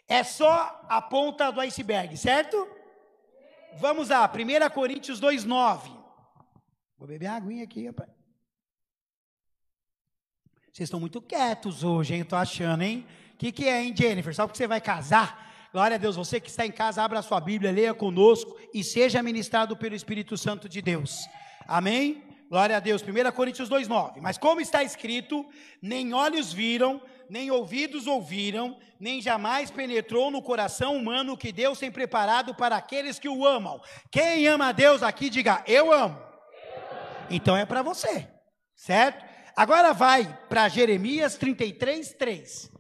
É só a ponta do iceberg, certo? Vamos lá, 1 Coríntios 2:9. Vou beber uma aguinha aqui, rapaz. Vocês estão muito quietos hoje, hein? Eu tô achando, hein? O que é, hein, Jennifer? Só porque você vai casar? Glória a Deus, você que está em casa, abra a sua Bíblia, leia conosco e seja ministrado pelo Espírito Santo de Deus. Amém? Glória a Deus. 1 Coríntios 2:9. Mas como está escrito, nem olhos viram, nem ouvidos ouviram, nem jamais penetrou no coração humano o que Deus tem preparado para aqueles que o amam. Quem ama a Deus aqui, diga, eu amo. Então é para você, certo? Agora vai para Jeremias 33:3.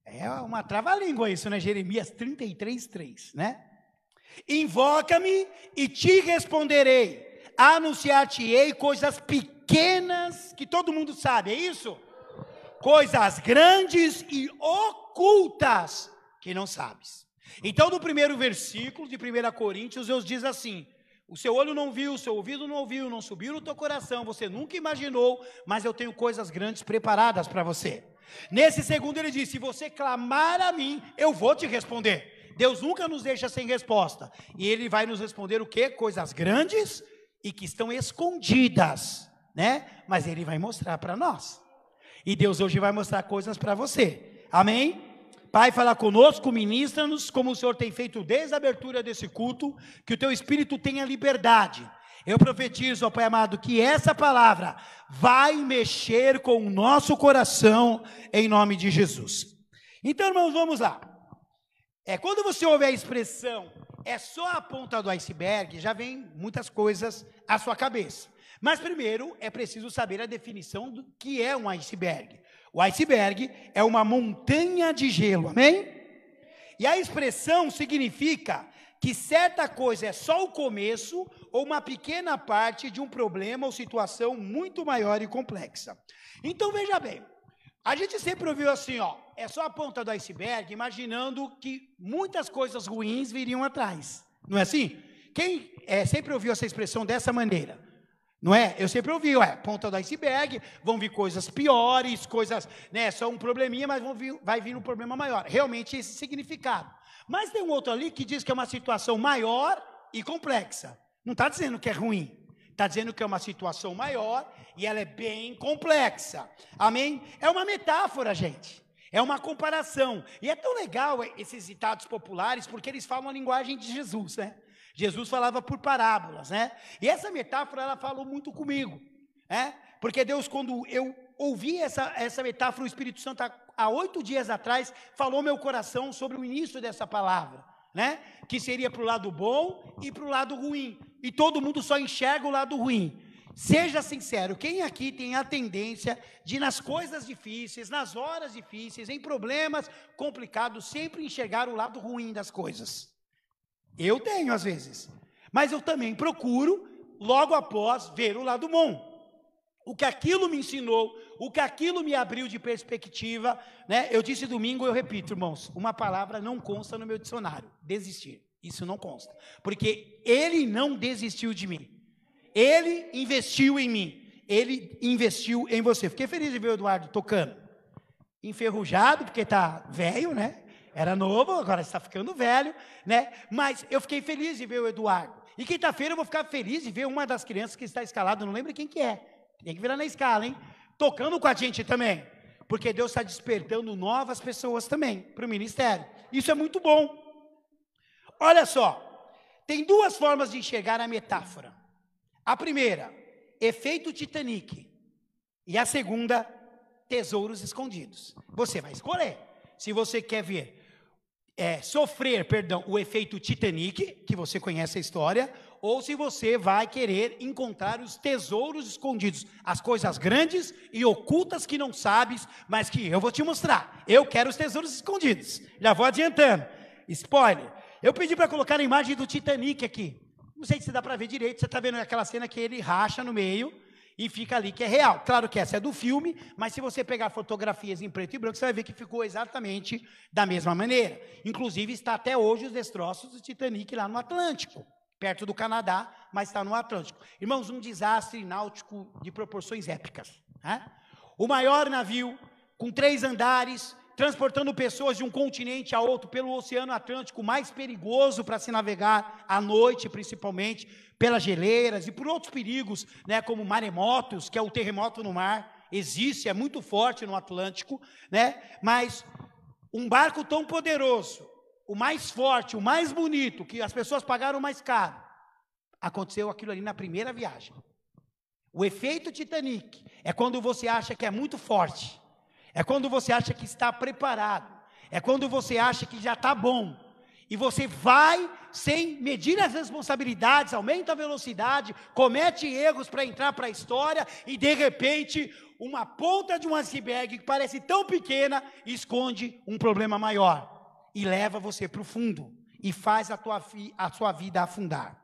É uma trava-língua isso, né? Jeremias 33:3, né? Invoca-me e te responderei. Anunciar-te-ei coisas pequenas que todo mundo sabe, é isso? Coisas grandes e ocultas que não sabes. Então, no primeiro versículo de 1 Coríntios, Deus diz assim: o seu olho não viu, o seu ouvido não ouviu, não subiu no teu coração, você nunca imaginou, mas eu tenho coisas grandes preparadas para você. Nesse segundo ele diz: se você clamar a mim, eu vou te responder. Deus nunca nos deixa sem resposta, e Ele vai nos responder o quê? Coisas grandes e que estão escondidas, né? Mas Ele vai mostrar para nós, e Deus hoje vai mostrar coisas para você, amém? Pai, fala conosco, ministra-nos, como o Senhor tem feito desde a abertura desse culto, que o teu Espírito tenha liberdade. Eu profetizo, ó Pai amado, que essa palavra vai mexer com o nosso coração, em nome de Jesus. Então, irmãos, vamos lá. Quando você ouve a expressão, é só a ponta do iceberg, já vem muitas coisas à sua cabeça. Mas primeiro, é preciso saber a definição do que é um iceberg. O iceberg é uma montanha de gelo, amém? E a expressão significa que certa coisa é só o começo ou uma pequena parte de um problema ou situação muito maior e complexa. Então veja bem, a gente sempre ouviu assim, ó, é só a ponta do iceberg, imaginando que muitas coisas ruins viriam atrás, não é assim? Quem sempre ouviu essa expressão dessa maneira? Não é? Eu sempre ouvi, ponta do iceberg, vão vir coisas piores, coisas, né, só um probleminha, mas vai vir um problema maior. Realmente esse significado. Mas tem um outro ali que diz que é uma situação maior e complexa. Não está dizendo que é ruim. Está dizendo que é uma situação maior e ela é bem complexa. Amém? É uma metáfora, gente. É uma comparação. E é tão legal esses ditados populares, porque eles falam a linguagem de Jesus, né? Jesus falava por parábolas, né? E essa metáfora, ela falou muito comigo, né? Porque Deus, quando eu ouvi essa metáfora, o Espírito Santo, há 8 dias atrás, falou meu coração sobre o início dessa palavra, né? Que seria para o lado bom e para o lado ruim. E todo mundo só enxerga o lado ruim. Seja sincero, quem aqui tem a tendência de, nas coisas difíceis, nas horas difíceis, em problemas complicados, sempre enxergar o lado ruim das coisas? Eu tenho às vezes, mas eu também procuro, logo após, ver o lado bom. O que aquilo me ensinou, o que aquilo me abriu de perspectiva, né? Eu disse domingo, eu repito, irmãos, uma palavra não consta no meu dicionário: desistir. Isso não consta, porque Ele não desistiu de mim. Ele investiu em mim, Ele investiu em você. Fiquei feliz de ver o Eduardo tocando. Enferrujado, porque está velho, né? Era novo, agora está ficando velho, né? Mas eu fiquei feliz de ver o Eduardo. E quinta-feira eu vou ficar feliz de ver uma das crianças que está escalada, não lembro quem que é. Tem que virar na escala, hein? Tocando com a gente também. Porque Deus está despertando novas pessoas também para o ministério. Isso é muito bom. Olha só, tem 2 formas de enxergar a metáfora. A primeira, efeito Titanic. E a segunda, tesouros escondidos. Você vai escolher. Se você quer ver, sofrer o efeito Titanic, que você conhece a história, ou se você vai querer encontrar os tesouros escondidos, as coisas grandes e ocultas que não sabes, mas que eu vou te mostrar. Eu quero os tesouros escondidos. Já vou adiantando. Spoiler. Eu pedi para colocar a imagem do Titanic aqui. Não sei se dá para ver direito. Você está vendo aquela cena que ele racha no meio e fica ali, que é real. Claro que essa é do filme, mas se você pegar fotografias em preto e branco, você vai ver que ficou exatamente da mesma maneira. Inclusive, está até hoje os destroços do Titanic lá no Atlântico, perto do Canadá, mas está no Atlântico. Irmãos, um desastre náutico de proporções épicas, né? O maior navio, com 3 andares, transportando pessoas de um continente a outro pelo Oceano Atlântico, mais perigoso para se navegar à noite, principalmente, pelas geleiras e por outros perigos, né, como maremotos, que é o terremoto no mar, existe, é muito forte no Atlântico, né, mas um barco tão poderoso, o mais forte, o mais bonito, que as pessoas pagaram mais caro, aconteceu aquilo ali na primeira viagem. O efeito Titanic é quando você acha que é muito forte, é quando você acha que está preparado, é quando você acha que já está bom, e você vai sem medir as responsabilidades, aumenta a velocidade, comete erros para entrar para a história, e de repente, uma ponta de um iceberg que parece tão pequena, esconde um problema maior, e leva você para o fundo, e faz a sua vida afundar.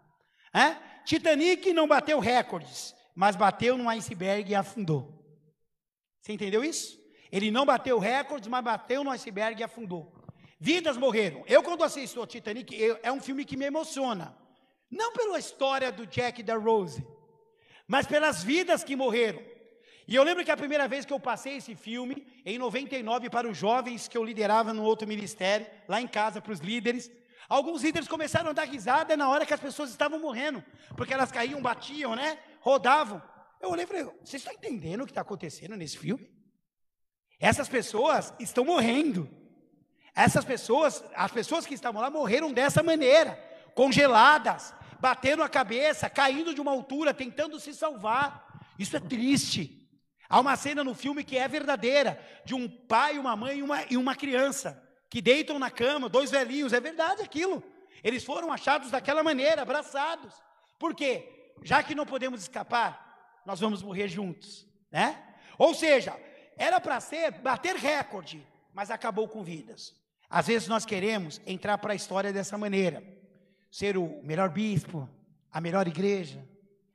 Titanic não bateu recordes, mas bateu num iceberg e afundou. Você entendeu isso? Ele não bateu recordes, mas bateu no iceberg e afundou. Vidas morreram. Eu, quando assisto o Titanic, é um filme que me emociona. Não pela história do Jack e da Rose, mas pelas vidas que morreram. E eu lembro que a primeira vez que eu passei esse filme, em 99, para os jovens que eu liderava no outro ministério, lá em casa, para os líderes, alguns líderes começaram a dar risada na hora que as pessoas estavam morrendo, porque elas caíam, batiam, né? Rodavam. Eu olhei e falei, vocês estão entendendo o que está acontecendo nesse filme? Essas pessoas estão morrendo. Essas pessoas, as pessoas que estavam lá morreram dessa maneira, congeladas, batendo a cabeça, caindo de uma altura, tentando se salvar. Isso é triste. Há uma cena no filme que é verdadeira, de um pai, uma mãe e uma criança, que deitam na cama, dois velhinhos, é verdade aquilo. Eles foram achados daquela maneira, abraçados. Por quê? Já que não podemos escapar, nós vamos morrer juntos, né? Ou seja, era para bater recorde, mas acabou com vidas. Às vezes nós queremos entrar para a história dessa maneira, ser o melhor bispo, a melhor igreja,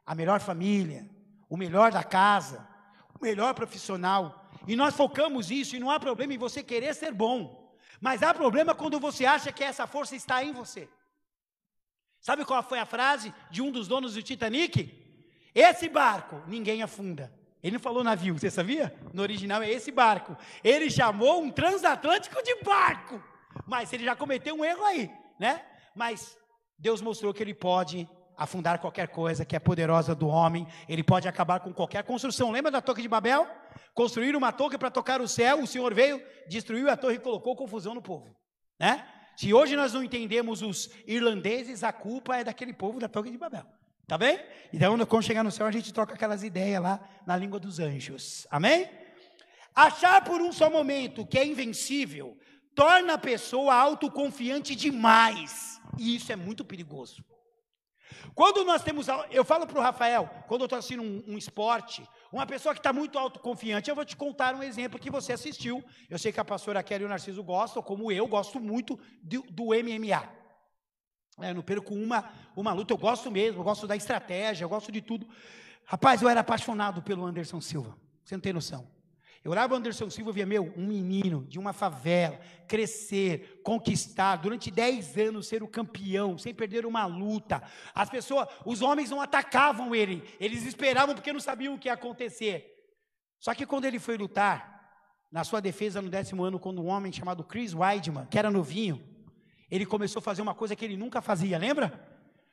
a melhor família, o melhor da casa, o melhor profissional, e nós focamos nisso, e não há problema em você querer ser bom, mas há problema quando você acha que essa força está em você. Sabe qual foi a frase de um dos donos do Titanic? Esse barco ninguém afunda. Ele não falou navio, você sabia? No original é esse barco. Ele chamou um transatlântico de barco. Mas ele já cometeu um erro aí, né? Mas Deus mostrou que ele pode afundar qualquer coisa que é poderosa do homem. Ele pode acabar com qualquer construção. Lembra da Torre de Babel? Construíram uma torre para tocar o céu. O Senhor veio, destruiu a torre e colocou confusão no povo, né? Se hoje nós não entendemos os irlandeses, a culpa é daquele povo da Torre de Babel. Tá bem? Então, quando chegar no céu, a gente troca aquelas ideias lá na língua dos anjos. Amém? Achar por um só momento que é invencível torna a pessoa autoconfiante demais. E isso é muito perigoso. Quando nós temos, eu falo para o Rafael, quando eu estou assistindo um esporte, uma pessoa que está muito autoconfiante, eu vou te contar um exemplo que você assistiu. Eu sei que a pastora Kelly e o Narciso gostam, como eu gosto muito do MMA. Eu não perco uma luta, eu gosto mesmo, eu gosto da estratégia, eu gosto de tudo. Rapaz, eu era apaixonado pelo Anderson Silva, você não tem noção. Eu olhava o Anderson Silva e via, um menino de uma favela, crescer, conquistar, durante 10 anos ser o campeão, sem perder uma luta. As pessoas, os homens não atacavam ele, eles esperavam porque não sabiam o que ia acontecer. Só que quando ele foi lutar, na sua defesa no 10º ano, quando um homem chamado Chris Weidman, que era novinho, ele começou a fazer uma coisa que ele nunca fazia, lembra?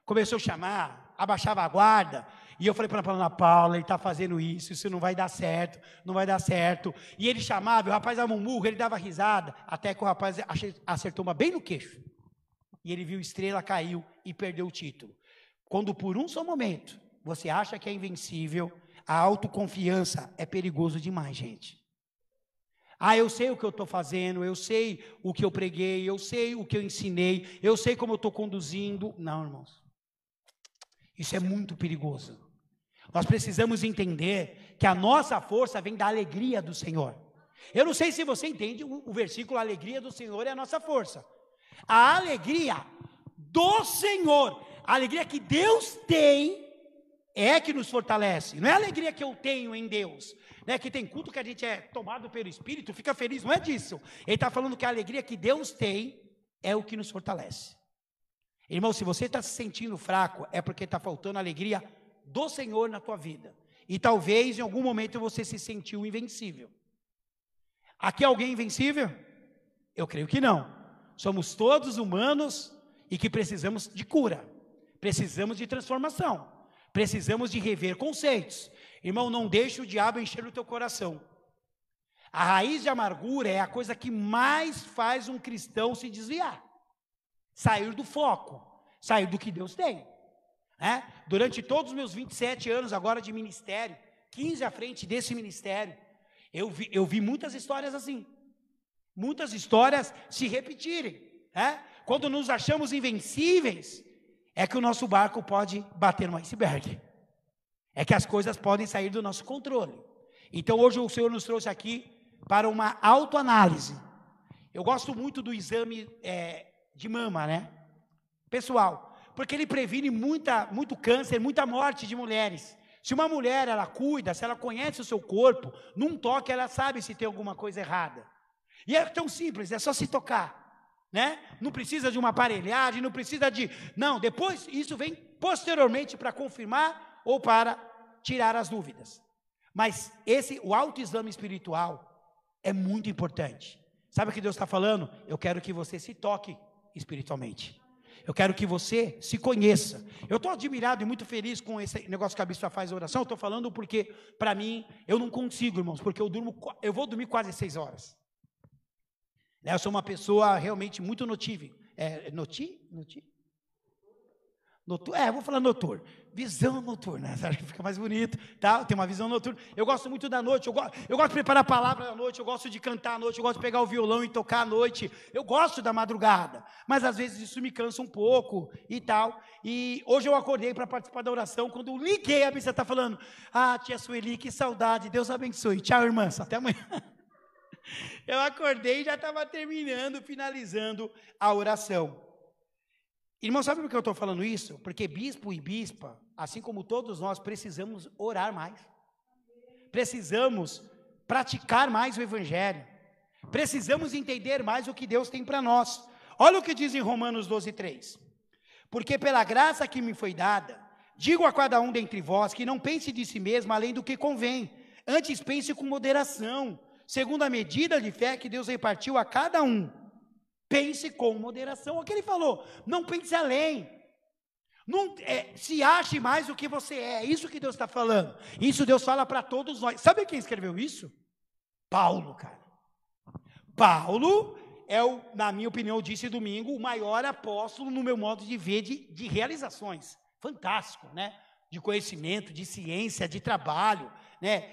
Começou a chamar, abaixava a guarda, e eu falei para Ana Paula, ele está fazendo isso não vai dar certo, não vai dar certo. E ele chamava, o rapaz dava um murro, ele dava risada, até que o rapaz acertou uma bem no queixo. E ele viu a estrela, caiu e perdeu o título. Quando por um só momento você acha que é invencível, a autoconfiança é perigoso demais, gente. Eu sei o que eu estou fazendo, eu sei o que eu preguei, eu sei o que eu ensinei, eu sei como eu estou conduzindo. Não, irmãos, isso é muito perigoso. Nós precisamos entender que a nossa força vem da alegria do Senhor. Eu não sei se você entende o versículo, a alegria do Senhor é a nossa força. A alegria do Senhor, a alegria que Deus tem, é que nos fortalece. Não é a alegria que eu tenho em Deus, né? Que tem culto que a gente é tomado pelo Espírito, fica feliz, não é disso. Ele está falando que a alegria que Deus tem é o que nos fortalece. Irmão, se você está se sentindo fraco, é porque está faltando a alegria do Senhor na tua vida. E talvez em algum momento você se sentiu invencível. Aqui alguém invencível? Eu creio que não. Somos todos humanos e que precisamos de cura, precisamos de transformação, precisamos de rever conceitos. Irmão, não deixe o diabo encher o teu coração. A raiz de amargura é a coisa que mais faz um cristão se desviar, sair do foco, sair do que Deus tem. Durante todos os meus 27 anos agora de ministério, 15 à frente desse ministério, eu vi muitas histórias assim, muitas histórias se repetirem. Quando nos achamos invencíveis, é que o nosso barco pode bater no iceberg, é que as coisas podem sair do nosso controle. Então hoje o Senhor nos trouxe aqui para uma autoanálise. Eu gosto muito do exame de mama, pessoal, porque ele previne muito câncer, muita morte de mulheres. Se uma mulher, ela cuida, se ela conhece o seu corpo, num toque ela sabe se tem alguma coisa errada. E é tão simples, é só se tocar, não precisa de uma aparelhagem, não precisa de... Não, depois isso vem posteriormente para confirmar ou para tirar as dúvidas. Mas o autoexame espiritual é muito importante. Sabe o que Deus está falando? Eu quero que você se toque espiritualmente. Eu quero que você se conheça. Eu estou admirado e muito feliz com esse negócio que a bispa faz a oração. Estou falando porque, para mim, eu não consigo, irmãos, porque eu vou dormir quase 6 horas. Eu sou uma pessoa realmente muito notível. Vou falar noturno. Visão noturna, acho que fica mais bonito, tá? Tem uma visão noturna. Eu gosto muito da noite, eu gosto de preparar a palavra à noite, eu gosto de cantar à noite, eu gosto de pegar o violão e tocar à noite. Eu gosto da madrugada, mas às vezes isso me cansa um pouco e tal. E hoje eu acordei para participar da oração, quando eu liguei, a bispa está falando: tia Sueli, que saudade, Deus abençoe. Tchau, irmãs, até amanhã. Eu acordei e já estava finalizando a oração. Irmão, sabe por que eu estou falando isso? Porque bispo e bispa, assim como todos nós, precisamos orar mais. Precisamos praticar mais o evangelho. Precisamos entender mais o que Deus tem para nós. Olha o que diz em Romanos 12:3. Porque pela graça que me foi dada, digo a cada um dentre vós que não pense de si mesmo além do que convém. Antes pense com moderação, segundo a medida de fé que Deus repartiu a cada um. Pense com moderação. O que ele falou? Não pense além. Não, se ache mais do que você é. Isso que Deus está falando. Isso Deus fala para todos nós. Sabe quem escreveu isso? Paulo, cara. Paulo é, na minha opinião, eu disse domingo, o maior apóstolo no meu modo de ver de realizações. Fantástico, de conhecimento, de ciência, de trabalho,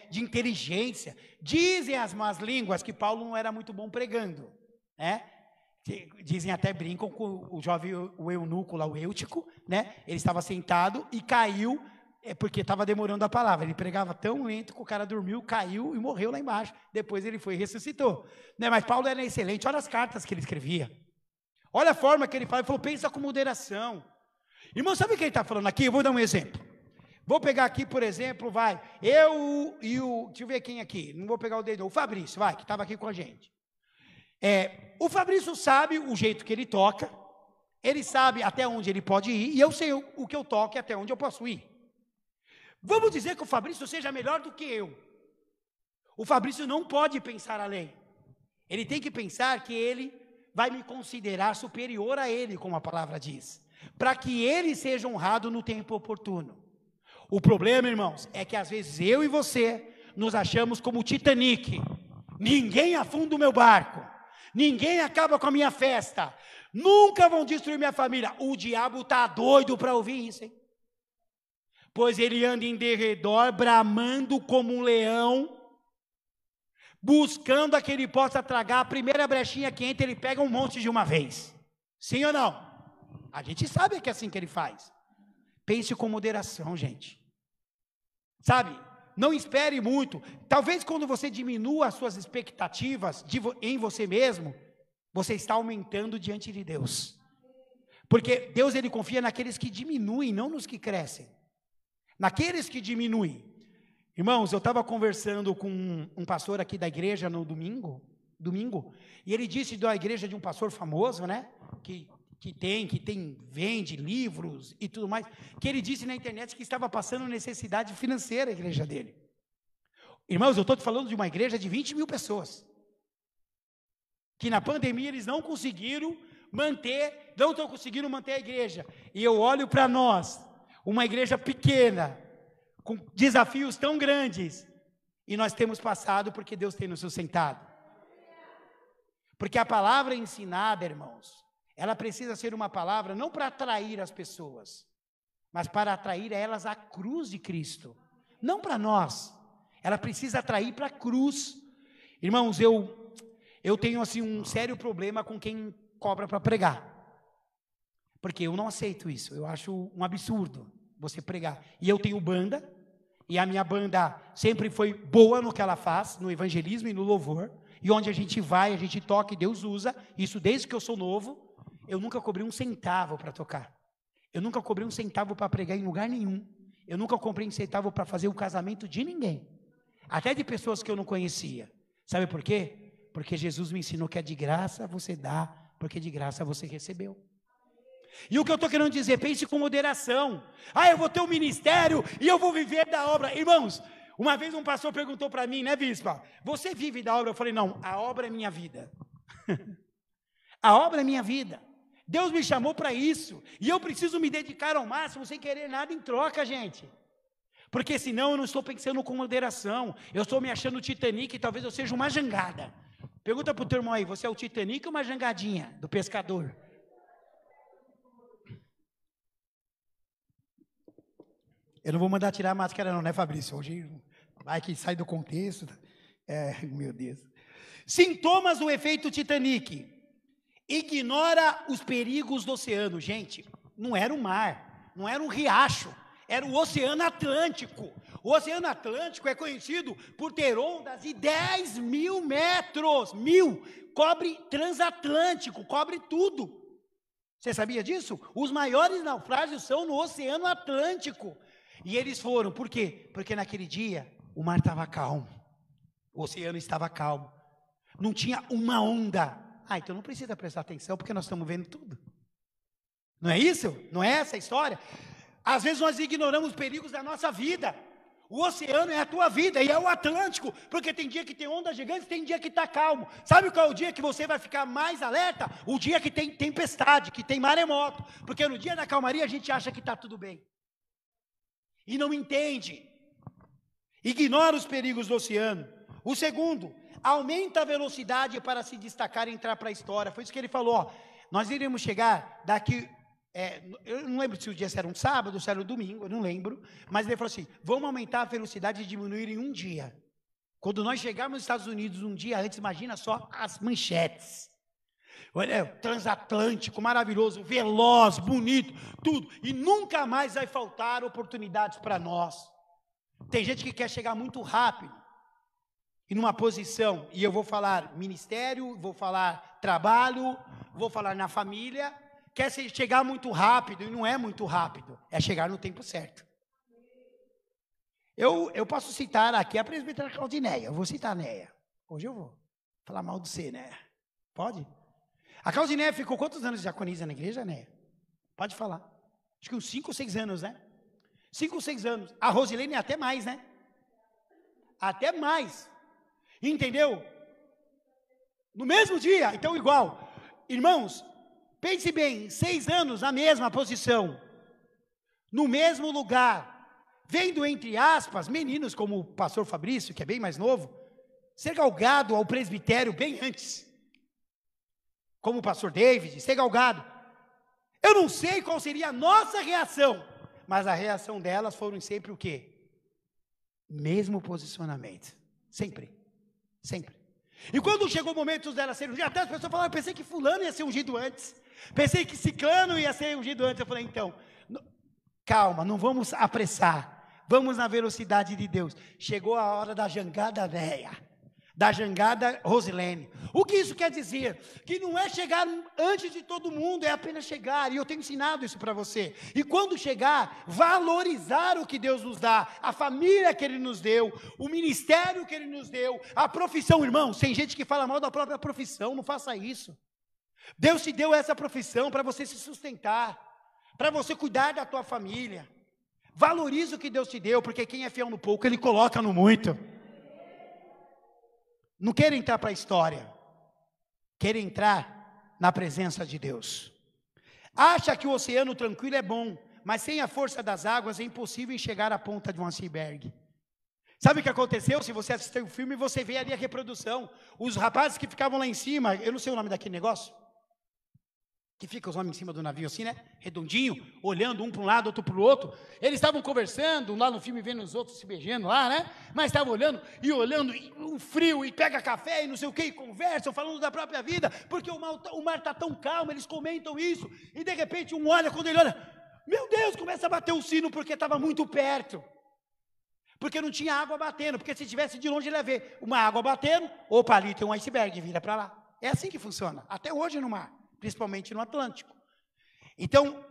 de inteligência. Dizem as más línguas que Paulo não era muito bom pregando, Dizem, até brincam com o jovem, o eunuco lá, o Eutico, ele estava sentado e caiu, porque estava demorando a palavra. Ele pregava tão lento que o cara dormiu, caiu e morreu lá embaixo. Depois ele foi e ressuscitou. Mas Paulo era excelente. Olha as cartas que ele escrevia. Olha a forma que ele fala. Ele falou: pensa com moderação. Irmão, sabe o que ele está falando aqui? Eu vou dar um exemplo. Vou pegar aqui, por exemplo, eu e deixa eu ver quem aqui, não vou pegar o dedo, o Fabrício, que estava aqui com a gente. O Fabrício sabe o jeito que ele toca, ele sabe até onde ele pode ir, e eu sei o que eu toco e até onde eu posso ir. Vamos dizer que o Fabrício seja melhor do que eu. O Fabrício não pode pensar além. Ele tem que pensar que ele vai me considerar superior a ele, como a palavra diz, para que ele seja honrado no tempo oportuno. O problema, irmãos, é que às vezes eu e você nos achamos como o Titanic. Ninguém afunda o meu barco. Ninguém acaba com a minha festa. Nunca vão destruir minha família. O diabo está doido para ouvir isso, hein? Pois ele anda em derredor, bramando como um leão, buscando a que ele possa tragar. A primeira brechinha que entra, ele pega um monte de uma vez. Sim ou não? A gente sabe que é assim que ele faz. Pense com moderação, gente. Sabe? Não espere muito. Talvez quando você diminua as suas expectativas em você mesmo, você está aumentando diante de Deus. Porque Deus, ele confia naqueles que diminuem, não nos que crescem. Naqueles que diminuem. Irmãos, eu estava conversando com um pastor aqui da igreja no domingo, e ele disse da igreja de um pastor famoso, que vende livros e tudo mais, que ele disse na internet que estava passando necessidade financeira a igreja dele. Irmãos, eu estou te falando de uma igreja de 20 mil pessoas. que na pandemia eles não estão conseguindo manter a igreja. E eu olho para nós, uma igreja pequena, com desafios tão grandes, e nós temos passado porque Deus tem nos sustentado. Porque a palavra ensinada, irmãos, ela precisa ser uma palavra não para atrair as pessoas, mas para atrair elas à cruz de Cristo. Não para nós. Ela precisa atrair para a cruz. Irmãos, eu tenho assim um sério problema com quem cobra para pregar. Porque eu não aceito isso. Eu acho um absurdo você pregar. E eu tenho banda, e a minha banda sempre foi boa no que ela faz, no evangelismo e no louvor. E onde a gente vai, a gente toca e Deus usa. Isso desde que eu sou novo. Eu nunca cobrei um centavo para tocar. Eu nunca cobrei um centavo para pregar em lugar nenhum. Eu nunca comprei um centavo para fazer o casamento de ninguém. Até de pessoas que eu não conhecia. Sabe por quê? Porque Jesus me ensinou que é de graça você dá, porque de graça você recebeu. E o que eu estou querendo dizer, pense com moderação. Eu vou ter um ministério e eu vou viver da obra. Irmãos, uma vez um pastor perguntou para mim, né, bispa? Você vive da obra? Eu falei, não, a obra é minha vida. A obra é minha vida. Deus me chamou para isso, e eu preciso me dedicar ao máximo, sem querer nada em troca, gente. Porque senão eu não estou pensando com moderação, eu estou me achando Titanic, e talvez eu seja uma jangada. Pergunta para o teu irmão aí, você é o Titanic ou uma jangadinha do pescador? Eu não vou mandar tirar a máscara não, né, Fabrício? Hoje vai que sai do contexto. Meu Deus. Sintomas do efeito Titanic. Ignora os perigos do oceano. Gente, não era o mar, não era um riacho, era o Oceano Atlântico. O Oceano Atlântico é conhecido por ter ondas de 10 mil metros. Cobre transatlântico, cobre tudo. Você sabia disso? Os maiores naufrágios são no Oceano Atlântico. E eles foram, por quê? Porque naquele dia o mar estava calmo, o oceano estava calmo, não tinha uma onda. Então não precisa prestar atenção, porque nós estamos vendo tudo. Não é isso? Não é essa a história? Às vezes nós ignoramos os perigos da nossa vida. O oceano é a tua vida, e é o Atlântico, porque tem dia que tem ondas gigantes, tem dia que está calmo. Sabe qual é o dia que você vai ficar mais alerta? O dia que tem tempestade, que tem maremoto. Porque no dia da calmaria a gente acha que está tudo bem. E não entende. Ignora os perigos do oceano. O segundo, aumenta a velocidade para se destacar e entrar para a história. Foi isso que ele falou. Nós iremos chegar daqui, eu não lembro se o dia era um sábado ou se era um domingo, eu não lembro, mas ele falou assim, vamos aumentar a velocidade e diminuir em um dia. Quando nós chegarmos nos Estados Unidos um dia antes, imagina só as manchetes. Olha, transatlântico, maravilhoso, veloz, bonito, tudo. E nunca mais vai faltar oportunidades para nós. Tem gente que quer chegar muito rápido. E numa posição, e eu vou falar ministério, vou falar trabalho, vou falar na família, quer chegar muito rápido, e não é muito rápido, é chegar no tempo certo. Eu posso citar aqui a presbítera Claudineia, eu vou citar a Neia, hoje eu vou falar mal de você, né? Pode? A Claudineia ficou quantos anos de diaconisa na igreja, Neia? Pode falar. Acho que uns 5 ou 6 anos, né? 5 ou 6 anos. A Rosilene até mais, né? Até mais. Entendeu? No mesmo dia, então igual. Irmãos, pense bem, 6 anos na mesma posição, no mesmo lugar, vendo entre aspas, meninos como o pastor Fabrício, que é bem mais novo, ser galgado ao presbitério bem antes, como o pastor David, ser galgado. Eu não sei qual seria a nossa reação, mas a reação delas foram sempre o quê? Mesmo posicionamento, sempre. Sempre. E quando chegou o momento delas serem ungidas, até as pessoas falaram, eu pensei que fulano ia ser ungido antes, pensei que ciclano ia ser ungido antes. Eu falei, então, calma, não vamos apressar, vamos na velocidade de Deus. Chegou a hora da jangada Neia, da jangada Rosilene. O que isso quer dizer? Que não é chegar antes de todo mundo, é apenas chegar, e eu tenho ensinado isso para você. E quando chegar, valorizar o que Deus nos dá, a família que Ele nos deu, o ministério que Ele nos deu, a profissão. Irmãos, tem gente que fala mal da própria profissão, não faça isso. Deus te deu essa profissão para você se sustentar, para você cuidar da tua família. Valorize o que Deus te deu, porque quem é fiel no pouco, Ele coloca no muito. Não quero entrar para a história. quer entrar na presença de Deus. Acha que o oceano tranquilo é bom, mas sem a força das águas é impossível enxergar a ponta de um iceberg. Sabe o que aconteceu? Se você assistir o filme, você vê ali a reprodução. Os rapazes que ficavam lá em cima, eu não sei o nome daquele negócio, que fica os homens em cima do navio assim, né? Redondinho, olhando um para um lado, outro para o outro. Eles estavam conversando, lá no filme, vendo os outros se beijando lá, né? Mas estavam olhando, e um frio, e pega café, e não sei o que, e conversam, falando da própria vida, porque o mar está tão calmo, eles comentam isso, e de repente um olha, quando ele olha, meu Deus, começa a bater o sino, porque estava muito perto. Porque não tinha água batendo, porque se tivesse de longe ele ia ver uma água batendo, opa, ali tem um iceberg, vira para lá. É assim que funciona, até hoje no mar, principalmente no Atlântico. Então,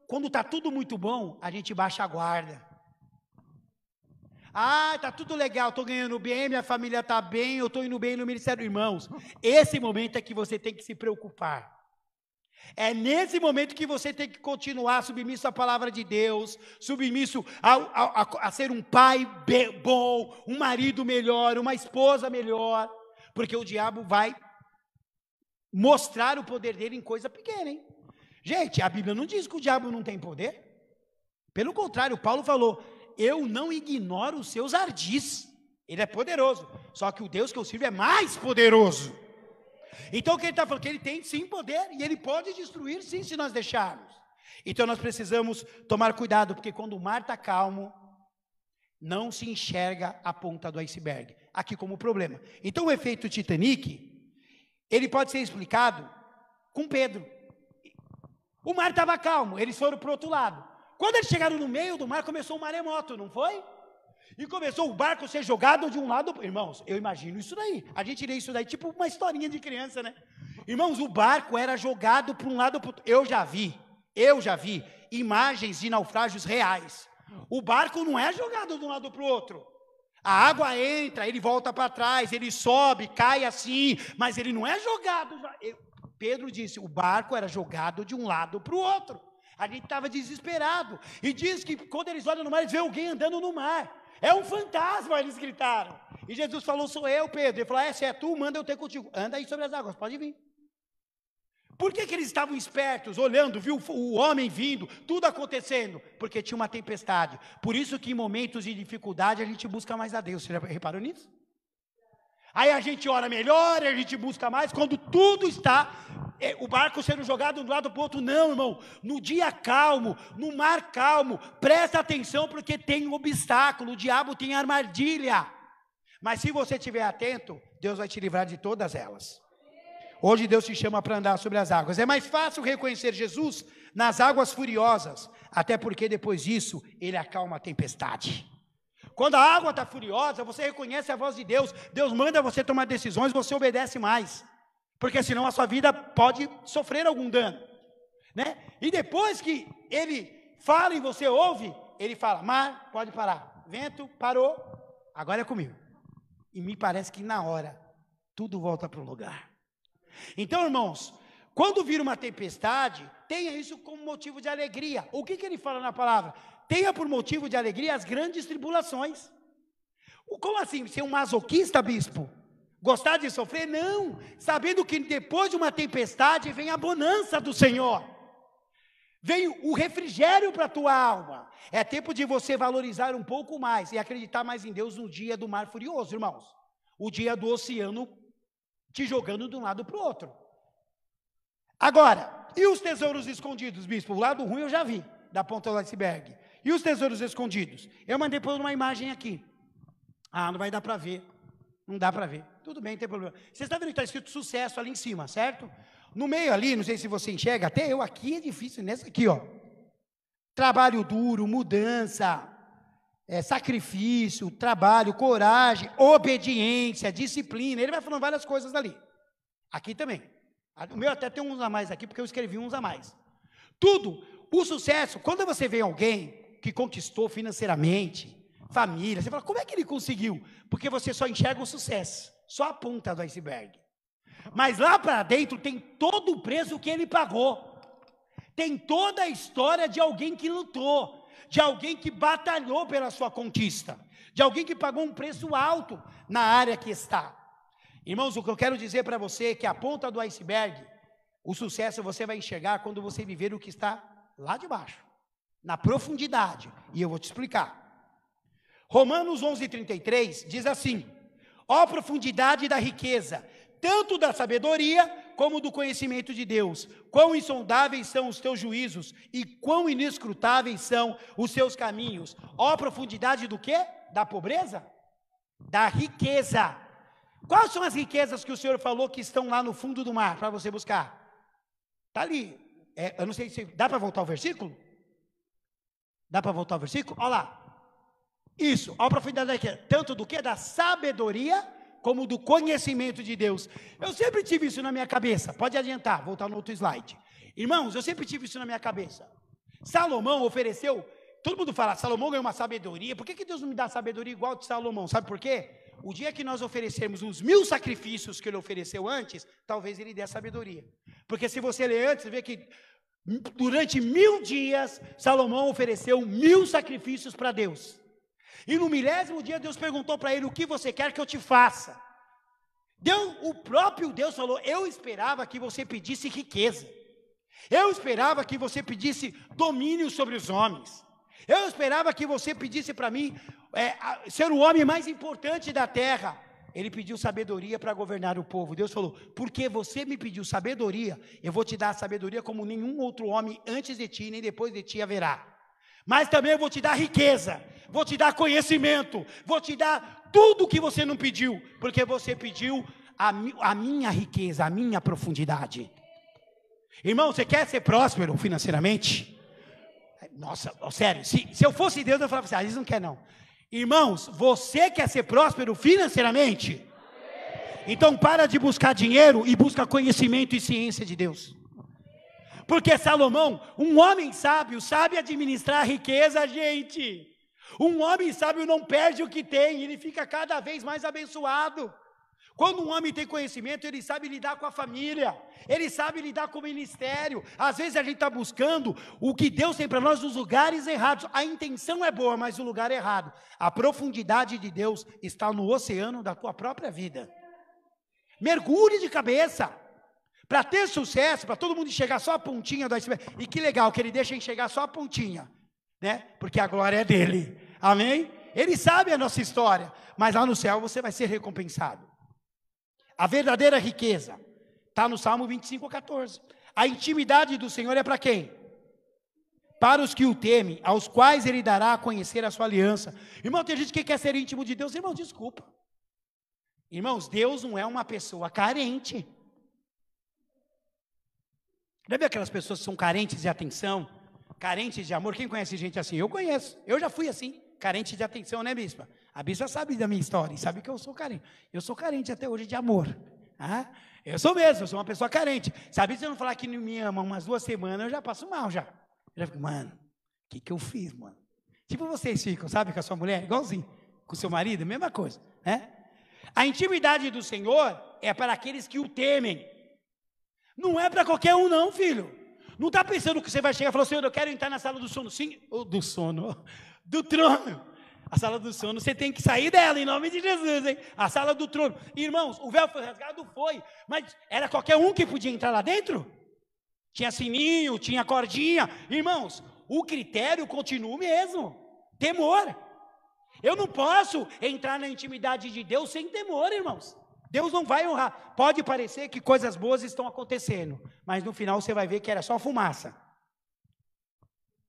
quando está tudo muito bom, a gente baixa a guarda. Ah, está tudo legal, estou ganhando bem, minha família está bem, eu estou indo bem no ministério. Irmãos, esse momento é que você tem que se preocupar. É nesse momento que você tem que continuar submisso à palavra de Deus, submisso a ser um pai bom, um marido melhor, uma esposa melhor, porque o diabo vai mostrar o poder dele em coisa pequena, hein? Gente, a Bíblia não diz que o diabo não tem poder. Pelo contrário, Paulo falou, eu não ignoro os seus ardis. Ele é poderoso, só que o Deus que eu sirvo é mais poderoso. Então o que ele está falando? Que ele tem sim poder, e ele pode destruir sim, se nós deixarmos. Então nós precisamos tomar cuidado, porque quando o mar está calmo, não se enxerga a ponta do iceberg. Aqui como problema. Então o efeito Titanic, ele pode ser explicado com Pedro. O mar estava calmo, eles foram para o outro lado. Quando eles chegaram no meio do mar, começou um maremoto, não foi? E começou o barco a ser jogado de um lado. Irmãos, eu imagino isso daí. A gente lê isso daí, tipo uma historinha de criança, né? Irmãos, o barco era jogado para um lado para o outro. Eu já vi imagens de naufrágios reais. O barco não é jogado de um lado para o outro. A água entra, ele volta para trás, ele sobe, cai assim, mas ele não é jogado. Pedro disse, o barco era jogado de um lado para o outro. A gente estava desesperado. E diz que quando eles olham no mar, eles veem alguém andando no mar. É um fantasma, eles gritaram. E Jesus falou, sou eu, Pedro. Ele falou, se é tu, manda eu ter contigo. Anda aí sobre as águas, pode vir. Por que eles estavam espertos, olhando, viu o homem vindo, tudo acontecendo? Porque tinha uma tempestade. Por isso que em momentos de dificuldade a gente busca mais a Deus. Você já reparou nisso? Aí a gente ora melhor, a gente busca mais, quando tudo está, o barco sendo jogado de um lado para o outro. Não, irmão, no dia calmo, no mar calmo, presta atenção, porque tem um obstáculo, o diabo tem armadilha. Mas se você estiver atento, Deus vai te livrar de todas elas. Hoje Deus te chama para andar sobre as águas. É mais fácil reconhecer Jesus nas águas furiosas, até porque depois disso, Ele acalma a tempestade. Quando a água está furiosa, você reconhece a voz de Deus, Deus manda você tomar decisões, você obedece mais, porque senão a sua vida pode sofrer algum dano, né? E depois que Ele fala e você ouve, Ele fala, mar, pode parar, vento, parou, agora é comigo. E me parece que na hora, tudo volta para o lugar. Então, irmãos, quando vir uma tempestade, tenha isso como motivo de alegria. O que Ele fala na palavra? Tenha por motivo de alegria as grandes tribulações. Como assim? Ser um masoquista, bispo? Gostar de sofrer? Não. Sabendo que depois de uma tempestade vem a bonança do Senhor. Vem o refrigério para a tua alma. É tempo de você valorizar um pouco mais e acreditar mais em Deus no dia do mar furioso, irmãos. O dia do oceano te jogando de um lado para o outro. Agora, e os tesouros escondidos, bispo? O lado ruim eu já vi, da ponta do iceberg. E os tesouros escondidos? Eu mandei pôr uma imagem aqui. Ah, não vai dar para ver. Não dá para ver. Tudo bem, não tem problema. Você está vendo que está escrito sucesso ali em cima, certo? No meio ali, não sei se você enxerga, até eu aqui é difícil, nessa aqui, ó. Trabalho duro, mudança, sacrifício, trabalho, coragem, obediência, disciplina. Ele vai falando várias coisas ali. Aqui também. O meu até tem uns a mais aqui, porque eu escrevi uns a mais. Tudo. O sucesso, quando você vê alguém que conquistou financeiramente, família, você fala, como é que ele conseguiu? Porque você só enxerga o sucesso, só a ponta do iceberg. Mas lá para dentro tem todo o preço que ele pagou. Tem toda a história de alguém que lutou, de alguém que batalhou pela sua conquista, de alguém que pagou um preço alto na área que está. Irmãos, o que eu quero dizer para você é que a ponta do iceberg, o sucesso você vai enxergar quando você viver o que está lá de baixo, na profundidade, e eu vou te explicar. Romanos 11:33 diz assim: ó profundidade da riqueza, tanto da sabedoria como do conhecimento de Deus, quão insondáveis são os teus juízos e quão inescrutáveis são os seus caminhos. Ó profundidade do quê? Da pobreza? Da riqueza. Quais são as riquezas que o Senhor falou que estão lá no fundo do mar, para você buscar? Está ali, eu não sei se dá para voltar ao versículo? Dá para voltar ao versículo? Olha lá, isso, a profundidade da riqueza, tanto do que? Da sabedoria, como do conhecimento de Deus. Eu sempre tive isso na minha cabeça, pode adiantar, voltar no outro slide. Irmãos, eu sempre tive isso na minha cabeça. Salomão ofereceu, todo mundo fala, Salomão ganhou uma sabedoria, por que Deus não me dá sabedoria igual de Salomão? Sabe por quê? O dia que nós oferecermos os 1000 sacrifícios que ele ofereceu antes, talvez ele dê a sabedoria. Porque se você ler antes, você vê que durante 1000 dias, Salomão ofereceu 1000 sacrifícios para Deus. E no 1000º dia, Deus perguntou para ele, o que você quer que eu te faça? O próprio Deus falou, eu esperava que você pedisse riqueza. Eu esperava que você pedisse domínio sobre os homens. Eu esperava que você pedisse para mim ser o homem mais importante da terra. Ele pediu sabedoria para governar o povo. Deus falou, porque você me pediu sabedoria, eu vou te dar sabedoria como nenhum outro homem antes de ti, nem depois de ti haverá. Mas também eu vou te dar riqueza, vou te dar conhecimento, vou te dar tudo que você não pediu, porque você pediu a minha riqueza, a minha profundidade. Irmão, você quer ser próspero financeiramente? Nossa, sério, se eu fosse Deus, eu falava assim, eles não querem não. Irmãos, você quer ser próspero financeiramente? Então para de buscar dinheiro e busca conhecimento e ciência de Deus. Porque Salomão, um homem sábio, sabe administrar a riqueza, gente. Um homem sábio não perde o que tem, ele fica cada vez mais abençoado. Quando um homem tem conhecimento, ele sabe lidar com a família, ele sabe lidar com o ministério. Às vezes a gente está buscando o que Deus tem para nós nos lugares errados. A intenção é boa, mas o lugar é errado. A profundidade de Deus está no oceano da tua própria vida. Mergulhe de cabeça. Para ter sucesso, para todo mundo enxergar só a pontinha do iceberg. E que legal que ele deixa enxergar só a pontinha, né? Porque a glória é dele. Amém? Ele sabe a nossa história, mas lá no céu você vai ser recompensado. A verdadeira riqueza está no Salmo 25:14. A intimidade do Senhor é para quem? Para os que o temem, aos quais ele dará a conhecer a sua aliança. Irmão, tem gente que quer ser íntimo de Deus. Irmão, desculpa. Irmãos, Deus não é uma pessoa carente. Já viu aquelas pessoas que são carentes de atenção, carentes de amor? Quem conhece gente assim? Eu conheço, eu já fui assim, carente de atenção, né, bispa? A bispa sabe da minha história, sabe que eu sou carente. Eu sou carente até hoje de amor. Eu sou mesmo, eu sou uma pessoa carente. Sabe, se eu não falar que não me ama umas 2 semanas, eu já passo mal já. Eu já fico, mano, o que eu fiz, mano? Tipo vocês ficam, sabe, com a sua mulher, igualzinho, com o seu marido, mesma coisa, né? A intimidade do Senhor é para aqueles que o temem. Não é para qualquer um não, filho. Não está pensando que você vai chegar e falar, Senhor, eu quero entrar na sala do sono. Sim, do sono, do trono. A sala do sono, você tem que sair dela, em nome de Jesus, hein? A sala do trono. Irmãos, o véu foi rasgado, foi. Mas era qualquer um que podia entrar lá dentro? Tinha sininho, tinha cordinha. Irmãos, o critério continua o mesmo. Temor. Eu não posso entrar na intimidade de Deus sem temor, irmãos. Deus não vai honrar. Pode parecer que coisas boas estão acontecendo, mas no final você vai ver que era só fumaça.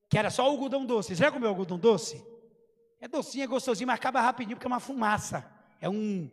Que era só algodão doce. Você já comeu algodão doce? É docinho, é gostosinho, mas acaba rapidinho porque é uma fumaça. É um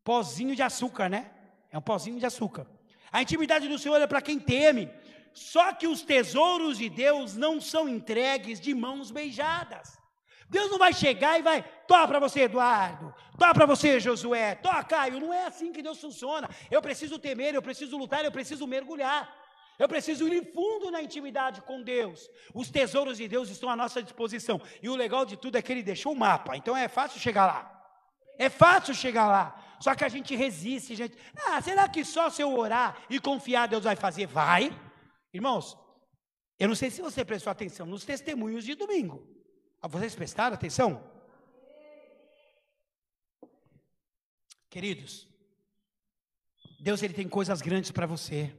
pozinho de açúcar, né? É um pozinho de açúcar. A intimidade do Senhor é para quem teme. Só que os tesouros de Deus não são entregues de mãos beijadas. Deus não vai chegar e vai, toca para você, Eduardo, toca para você, Josué, toca, Caio. Não é assim que Deus funciona. Eu preciso temer, eu preciso lutar, eu preciso mergulhar. Eu preciso ir fundo na intimidade com Deus. Os tesouros de Deus estão à nossa disposição. E o legal de tudo é que Ele deixou o mapa. Então é fácil chegar lá. É fácil chegar lá. Só que a gente resiste, gente. Será que só se eu orar e confiar Deus vai fazer? Vai. Irmãos, eu não sei se você prestou atenção nos testemunhos de domingo. Vocês prestaram atenção? Queridos, Deus ele tem coisas grandes para você,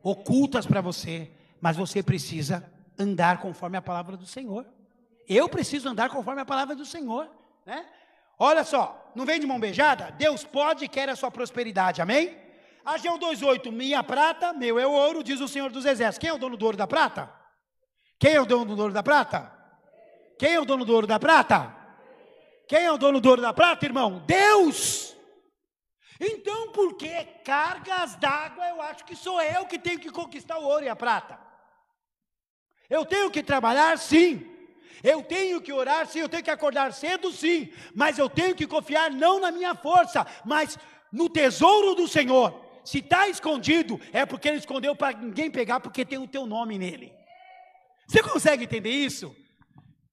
ocultas para você, mas você precisa andar conforme a palavra do Senhor. Eu preciso andar conforme a palavra do Senhor, né? Olha só, não vem de mão beijada? Deus pode e quer a sua prosperidade, amém? Ageu 2:8, minha prata, meu é o ouro, diz o Senhor dos Exércitos. Quem é o dono do ouro e da prata? Quem é o dono do ouro e da prata? Quem é o dono do ouro e da prata? Quem é o dono do ouro e da prata, irmão? Deus! Então, por que cargas d'água eu acho que sou eu que tenho que conquistar o ouro e a prata? Eu tenho que trabalhar, sim. Eu tenho que orar, sim. Eu tenho que acordar cedo, sim. Mas eu tenho que confiar não na minha força, mas no tesouro do Senhor. Se está escondido, é porque Ele escondeu para ninguém pegar, porque tem o teu nome nele. Você consegue entender isso?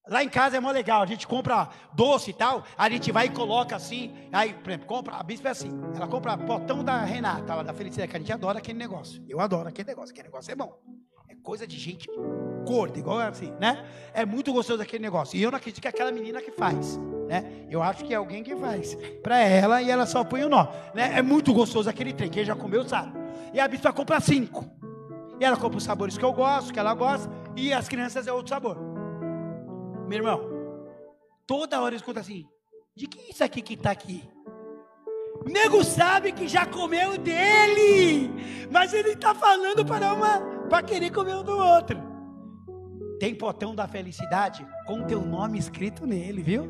Lá em casa é mó legal, a gente compra doce e tal, a gente vai e coloca assim, aí, por exemplo, compra, a bispa é assim, ela compra potão da Renata, lá da Felicidade, que a gente adora aquele negócio, eu adoro aquele negócio é bom, é coisa de gente gorda, igual assim, né? É muito gostoso aquele negócio, e eu não acredito que é aquela menina que faz, né? Eu acho que é alguém que faz, para ela, e ela só põe o nó, né? É muito gostoso aquele trem, quem já comeu sabe, e a bispa compra 5, e ela compra os sabores que eu gosto, que ela gosta, e as crianças é outro sabor. Meu irmão, toda hora eu escuto assim, de que é isso aqui que está aqui? O nego sabe que já comeu dele, mas ele está falando para querer comer um do outro. Tem potão da felicidade com teu nome escrito nele, viu?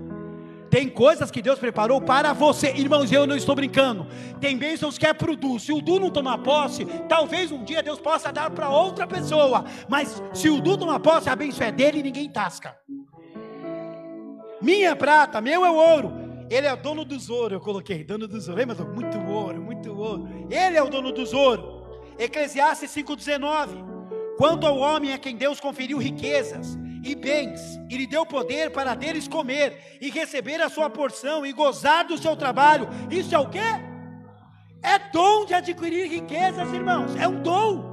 Tem coisas que Deus preparou para você, irmãos, eu não estou brincando. Tem bênçãos que é pro Du. Se o Du não tomar posse, talvez um dia Deus possa dar para outra pessoa, mas se o Du tomar posse, a bênção é dele e ninguém tasca. Minha prata, meu é o ouro. Ele é o dono dos ouros, eu coloquei, dono dos ouros. Lembra? Muito ouro, muito ouro. Ele é o dono dos ouros. Eclesiastes 5:19. Quanto ao homem a quem Deus conferiu riquezas e bens, e lhe deu poder para deles comer, e receber a sua porção, e gozar do seu trabalho. Isso é o quê? É dom de adquirir riquezas, irmãos. É um dom.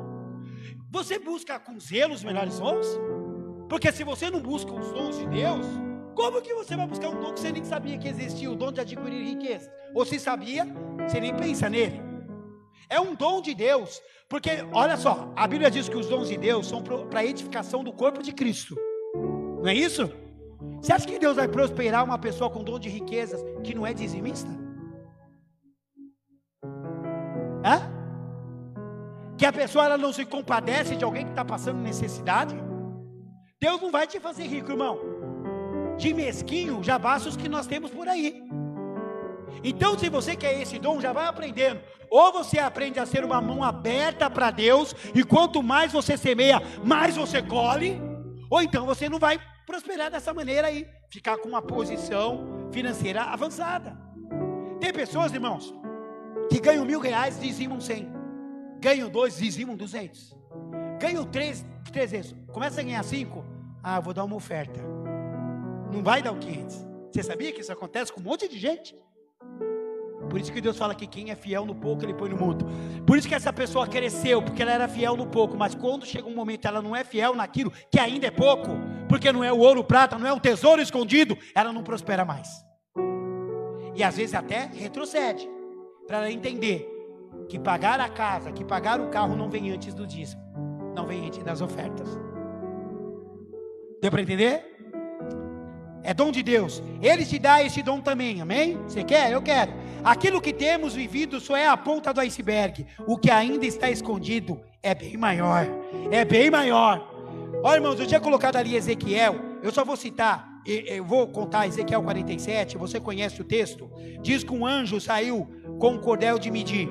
Você busca com zelo os melhores dons? Porque se você não busca os dons de Deus, como que você vai buscar um dom que você nem sabia que existia, o dom de adquirir riqueza? Ou se sabia, você nem pensa nele. É um dom de Deus, porque, olha só, a Bíblia diz que os dons de Deus são para a edificação do corpo de Cristo. Não é isso? Você acha que Deus vai prosperar uma pessoa com dom de riquezas que não é dizimista? Hã? Que a pessoa ela não se compadece de alguém que está passando necessidade? Deus não vai te fazer rico, irmão. De mesquinho já basta os que nós temos por aí. Então, se você quer esse dom, já vai aprendendo. Ou você aprende a ser uma mão aberta para Deus, e quanto mais você semeia, mais você colhe. Ou então você não vai prosperar dessa maneira aí, ficar com uma posição financeira avançada. Tem pessoas, irmãos, que ganham R$1.000, dizimam 100. Ganham 2, dizimam 200. Ganham 3 vezes. Começa a ganhar 5. Ah, vou dar uma oferta. Não vai dar o 500. Você sabia que isso acontece com um monte de gente? Por isso que Deus fala que quem é fiel no pouco, Ele põe no muito. Por isso que essa pessoa cresceu, porque ela era fiel no pouco. Mas quando chega um momento ela não é fiel naquilo que ainda é pouco, porque não é o ouro, o prata, não é um tesouro escondido, ela não prospera mais. E às vezes até retrocede, para ela entender que pagar a casa, que pagar o carro não vem antes do dízimo, não vem antes das ofertas. Deu para entender? É dom de Deus. Ele te dá esse dom também, amém? Você quer? Eu quero. Aquilo que temos vivido só é a ponta do iceberg. O que ainda está escondido é bem maior. É bem maior. Olha, irmãos, eu tinha colocado ali Ezequiel. Eu só vou citar. Eu vou contar Ezequiel 47. Você conhece o texto? Diz que um anjo saiu com um cordel de medir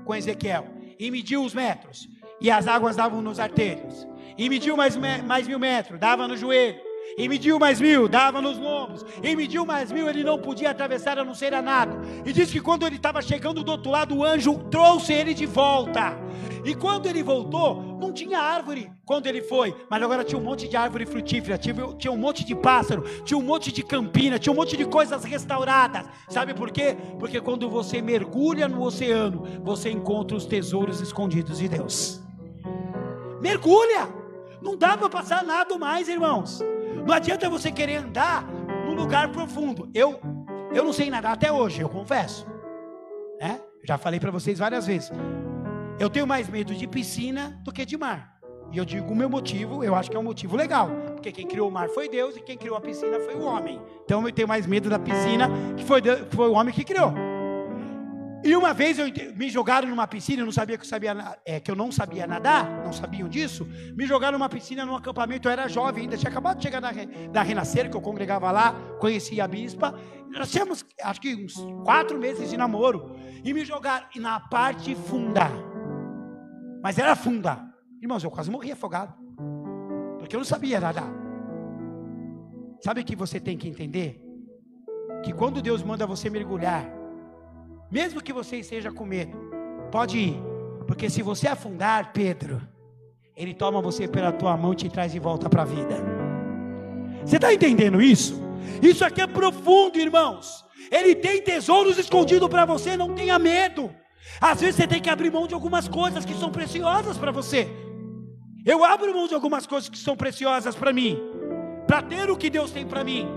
com Ezequiel e mediu os metros, e as águas davam nos artérios. E mediu mais 1.000 metros, dava no joelho. E mediu mais 1.000, dava nos lombos. E mediu mais 1.000, ele não podia atravessar a não ser a nado. E diz que quando ele estava chegando do outro lado, o anjo trouxe ele de volta. E quando ele voltou, não tinha árvore quando ele foi, mas agora tinha um monte de árvore frutífera, tinha um monte de pássaro, tinha um monte de campina, tinha um monte de coisas restauradas. Sabe por quê? Porque quando você mergulha no oceano, você encontra os tesouros escondidos de Deus. Mergulha! Não dá para passar nada mais, irmãos. Não adianta você querer andar num lugar profundo. Eu não sei nadar até hoje, eu confesso, né? Já falei para vocês várias vezes. Eu tenho mais medo de piscina do que de mar. E eu digo o meu motivo, eu acho que é um motivo legal. Porque quem criou o mar foi Deus e quem criou a piscina foi o homem. Então eu tenho mais medo da piscina, que foi o homem que criou. E uma vez me jogaram numa piscina, eu não sabia que eu não sabia nadar, não sabiam disso. Me jogaram numa piscina num acampamento, eu era jovem ainda, tinha acabado de chegar da Renascer, que eu congregava lá, conhecia a bispa. Nós tínhamos, acho que uns 4 meses de namoro. E me jogaram na parte funda. Mas era funda. Irmãos, eu quase morri afogado. Porque eu não sabia nadar. Sabe o que você tem que entender? Que quando Deus manda você mergulhar, mesmo que você esteja com medo, pode ir. Porque se você afundar, Pedro, Ele toma você pela tua mão e te traz de volta para a vida. Você está entendendo isso? Isso aqui é profundo, irmãos. Ele tem tesouros escondidos para você, não tenha medo. Às vezes você tem que abrir mão de algumas coisas que são preciosas para você. Eu abro mão de algumas coisas que são preciosas para mim, para ter o que Deus tem para mim.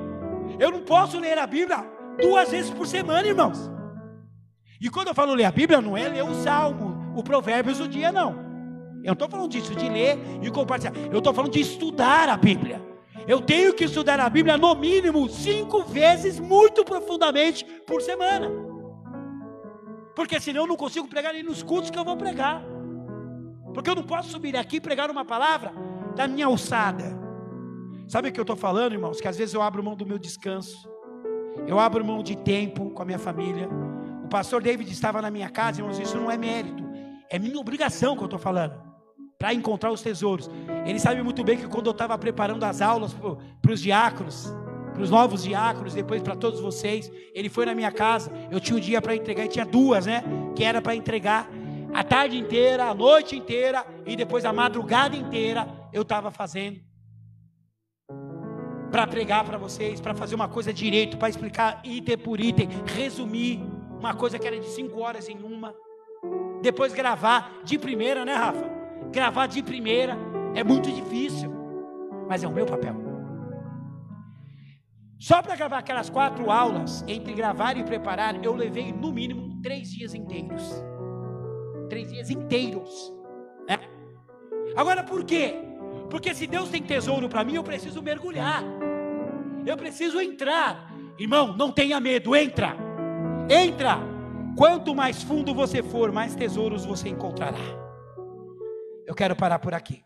Eu não posso ler a Bíblia 2 vezes por semana, irmãos. E quando eu falo ler a Bíblia, não é ler o Salmo, o Provérbios do dia, não. Eu não estou falando disso, de ler e compartilhar. Eu estou falando de estudar a Bíblia. Eu tenho que estudar a Bíblia no mínimo 5 vezes, muito profundamente, por semana. Porque senão eu não consigo pregar nem nos cultos que eu vou pregar. Porque eu não posso subir aqui e pregar uma palavra da minha alçada. Sabe o que eu estou falando, irmãos? Que às vezes eu abro mão do meu descanso. Eu abro mão de tempo com a minha família. O pastor David estava na minha casa, irmãos, isso não é mérito. É minha obrigação que eu estou falando. Para encontrar os tesouros. Ele sabe muito bem que quando eu estava preparando as aulas para os diáconos, para os novos diáconos, depois para todos vocês, ele foi na minha casa. Eu tinha um dia para entregar, e tinha 2, né? Que era para entregar. A tarde inteira, a noite inteira e depois a madrugada inteira eu estava fazendo para pregar para vocês, para fazer uma coisa direito, para explicar item por item, resumir uma coisa que era de 5 horas em uma, depois gravar de primeira, né, Rafa? Gravar de primeira é muito difícil, mas é o meu papel. Só para gravar aquelas 4 aulas, entre gravar e preparar, eu levei no mínimo 3 dias inteiros. 3 dias inteiros, né? Agora por quê? Porque se Deus tem tesouro para mim, eu preciso mergulhar, eu preciso entrar. Irmão, não tenha medo, entra. Quanto mais fundo você for, mais tesouros você encontrará. Eu quero parar por aqui.